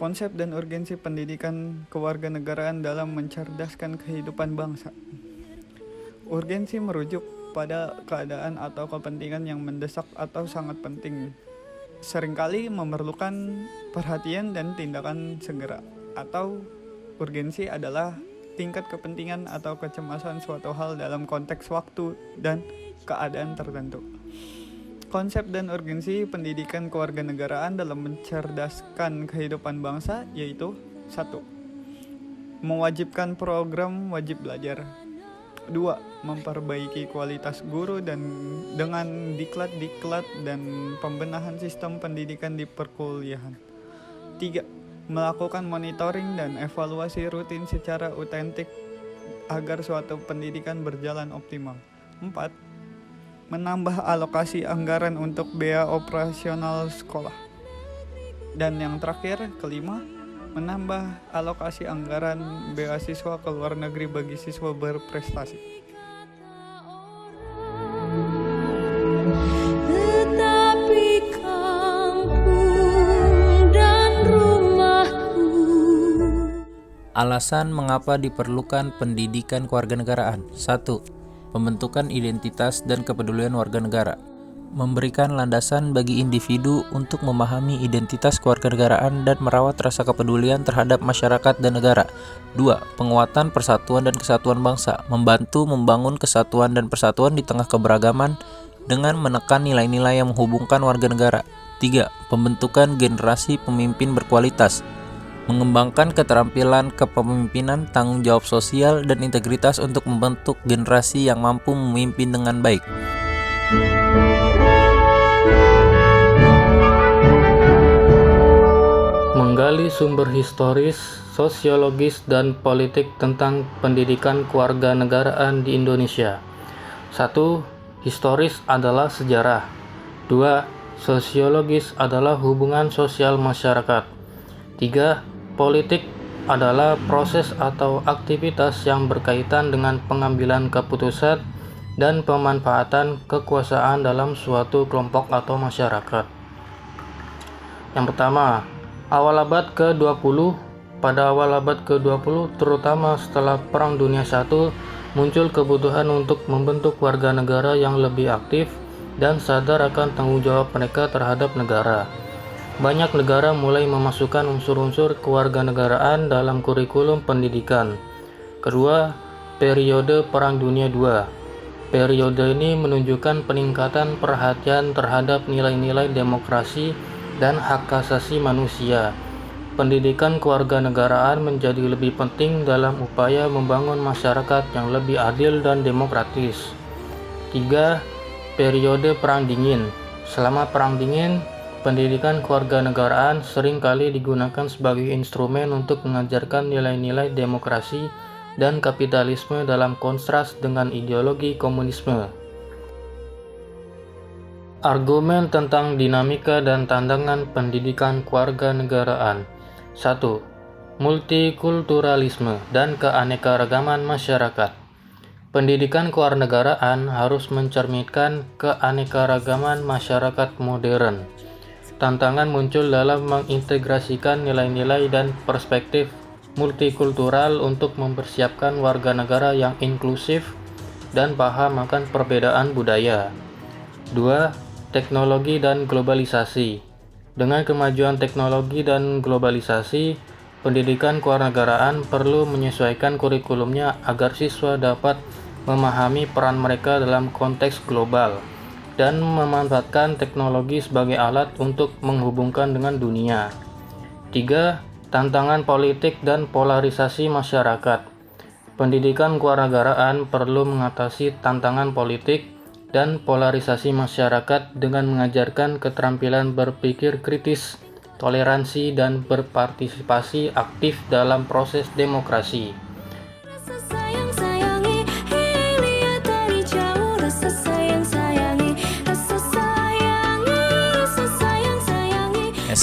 Konsep dan urgensi pendidikan kewarganegaraan dalam mencerdaskan kehidupan bangsa. Urgensi merujuk pada keadaan atau kepentingan yang mendesak atau sangat penting, seringkali memerlukan perhatian dan tindakan segera. Atau urgensi adalah tingkat kepentingan atau kecemasan suatu hal dalam konteks waktu dan keadaan tertentu. Konsep dan urgensi pendidikan kewarganegaraan dalam mencerdaskan kehidupan bangsa yaitu 1. Mewajibkan program wajib belajar. 2. Memperbaiki kualitas guru dan dengan diklat dan pembenahan sistem pendidikan di perkuliahan. 3. Melakukan monitoring dan evaluasi rutin secara otentik agar suatu pendidikan berjalan optimal. 4. Menambah alokasi anggaran untuk bea operasional sekolah. Dan yang terakhir, kelima, menambah alokasi anggaran beasiswa ke luar negeri bagi siswa berprestasi. Alasan mengapa diperlukan pendidikan kewarganegaraan. 1. Pembentukan identitas dan kepedulian warga negara. Memberikan landasan bagi individu untuk memahami identitas kewarganegaraan dan merawat rasa kepedulian terhadap masyarakat dan negara. 2. Penguatan persatuan dan kesatuan bangsa. Membantu membangun kesatuan dan persatuan di tengah keberagaman dengan menekan nilai-nilai yang menghubungkan warga negara. 3. Pembentukan generasi pemimpin berkualitas. Mengembangkan keterampilan kepemimpinan, tanggung jawab sosial, dan integritas untuk membentuk generasi yang mampu memimpin dengan baik. Menggali sumber historis, sosiologis, dan politik tentang pendidikan kewarganegaraan di Indonesia. 1. Historis adalah sejarah. 2. Sosiologis adalah hubungan sosial masyarakat. 3. Politik adalah proses atau aktivitas yang berkaitan dengan pengambilan keputusan dan pemanfaatan kekuasaan dalam suatu kelompok atau masyarakat. Yang pertama, awal abad ke-20. Pada awal abad ke-20, terutama setelah Perang Dunia I, muncul kebutuhan untuk membentuk warga negara yang lebih aktif dan sadar akan tanggung jawab mereka terhadap negara. Banyak negara mulai memasukkan unsur-unsur kewarganegaraan dalam kurikulum pendidikan. Kedua, periode Perang Dunia II. Periode ini menunjukkan peningkatan perhatian terhadap nilai-nilai demokrasi dan hak asasi manusia. Pendidikan kewarganegaraan menjadi lebih penting dalam upaya membangun masyarakat yang lebih adil dan demokratis. 3. Periode Perang Dingin. Selama Perang Dingin, pendidikan kewarganegaraan sering kali digunakan sebagai instrumen untuk mengajarkan nilai-nilai demokrasi dan kapitalisme dalam kontras dengan ideologi komunisme. Argumen tentang dinamika dan tantangan pendidikan kewarganegaraan. 1. Multikulturalisme dan keanekaragaman masyarakat. Pendidikan kewarganegaraan harus mencerminkan keanekaragaman masyarakat modern. Tantangan muncul dalam mengintegrasikan nilai-nilai dan perspektif multikultural untuk mempersiapkan warga negara yang inklusif dan paham akan perbedaan budaya. 2. Teknologi dan globalisasi. Dengan kemajuan teknologi dan globalisasi, pendidikan kewarganegaraan perlu menyesuaikan kurikulumnya agar siswa dapat memahami peran mereka dalam konteks global dan memanfaatkan teknologi sebagai alat untuk menghubungkan dengan dunia. 3. Tantangan politik dan polarisasi masyarakat. Pendidikan kewarganegaraan perlu mengatasi tantangan politik dan polarisasi masyarakat dengan mengajarkan keterampilan berpikir kritis, toleransi, dan berpartisipasi aktif dalam proses demokrasi.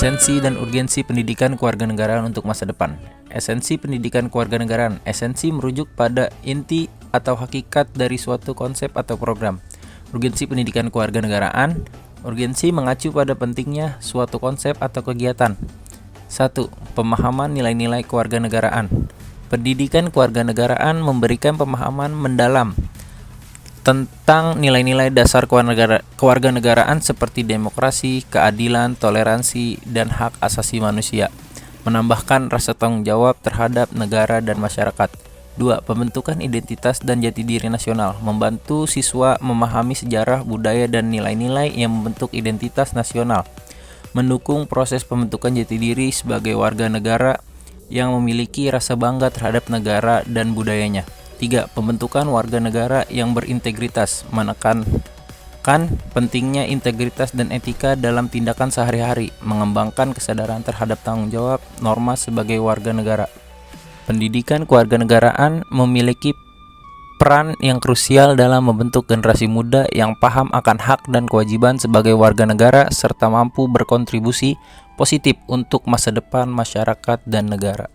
Esensi dan urgensi pendidikan kewarganegaraan untuk masa depan. Esensi pendidikan kewarganegaraan. Esensi merujuk pada inti atau hakikat dari suatu konsep atau program. Urgensi pendidikan kewarganegaraan. Urgensi mengacu pada pentingnya suatu konsep atau kegiatan. 1. Pemahaman nilai-nilai kewarganegaraan. Pendidikan kewarganegaraan memberikan pemahaman mendalam tentang nilai-nilai dasar kewarganegaraan seperti demokrasi, keadilan, toleransi, dan hak asasi manusia, menambahkan rasa tanggung jawab terhadap negara dan masyarakat. 2. Pembentukan identitas dan jati diri nasional, membantu siswa memahami sejarah, budaya, dan nilai-nilai yang membentuk identitas nasional, mendukung proses pembentukan jati diri sebagai warga negara yang memiliki rasa bangga terhadap negara dan budayanya. 3. Pembentukan warga negara yang berintegritas, menekankan pentingnya integritas dan etika dalam tindakan sehari-hari, mengembangkan kesadaran terhadap tanggung jawab norma sebagai warga negara. Pendidikan kewarganegaraan memiliki peran yang krusial dalam membentuk generasi muda yang paham akan hak dan kewajiban sebagai warga negara serta mampu berkontribusi positif untuk masa depan masyarakat dan negara.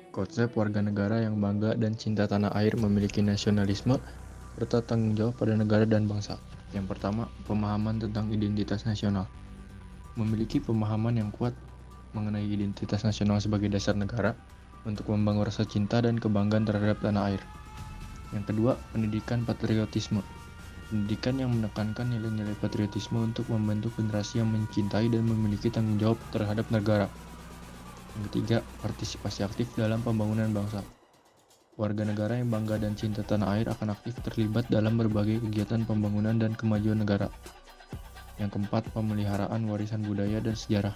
Konsep warga negara yang bangga dan cinta tanah air memiliki nasionalisme serta tanggung jawab pada negara dan bangsa. Yang pertama, pemahaman tentang identitas nasional. Memiliki pemahaman yang kuat mengenai identitas nasional sebagai dasar negara untuk membangun rasa cinta dan kebanggaan terhadap tanah air. Yang kedua, pendidikan patriotisme. Pendidikan yang menekankan nilai-nilai patriotisme untuk membentuk generasi yang mencintai dan memiliki tanggung jawab terhadap negara. Yang ketiga, partisipasi aktif dalam pembangunan bangsa. Warga negara yang bangga dan cinta tanah air akan aktif terlibat dalam berbagai kegiatan pembangunan dan kemajuan negara. Yang keempat, pemeliharaan warisan budaya dan sejarah.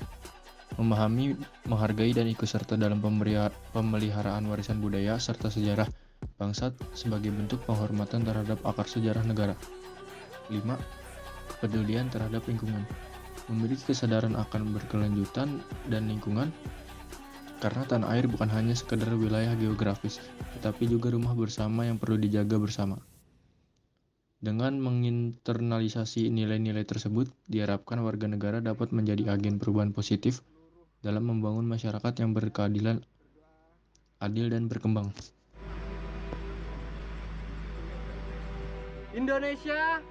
Memahami, menghargai, dan ikut serta dalam pemeliharaan warisan budaya serta sejarah bangsa sebagai bentuk penghormatan terhadap akar sejarah negara. 5. Kepedulian terhadap lingkungan. Memiliki kesadaran akan berkelanjutan dan lingkungan, karena tanah air bukan hanya sekedar wilayah geografis, tetapi juga rumah bersama yang perlu dijaga bersama. Dengan menginternalisasi nilai-nilai tersebut, diharapkan warga negara dapat menjadi agen perubahan positif dalam membangun masyarakat yang berkeadilan, adil, dan berkembang. Indonesia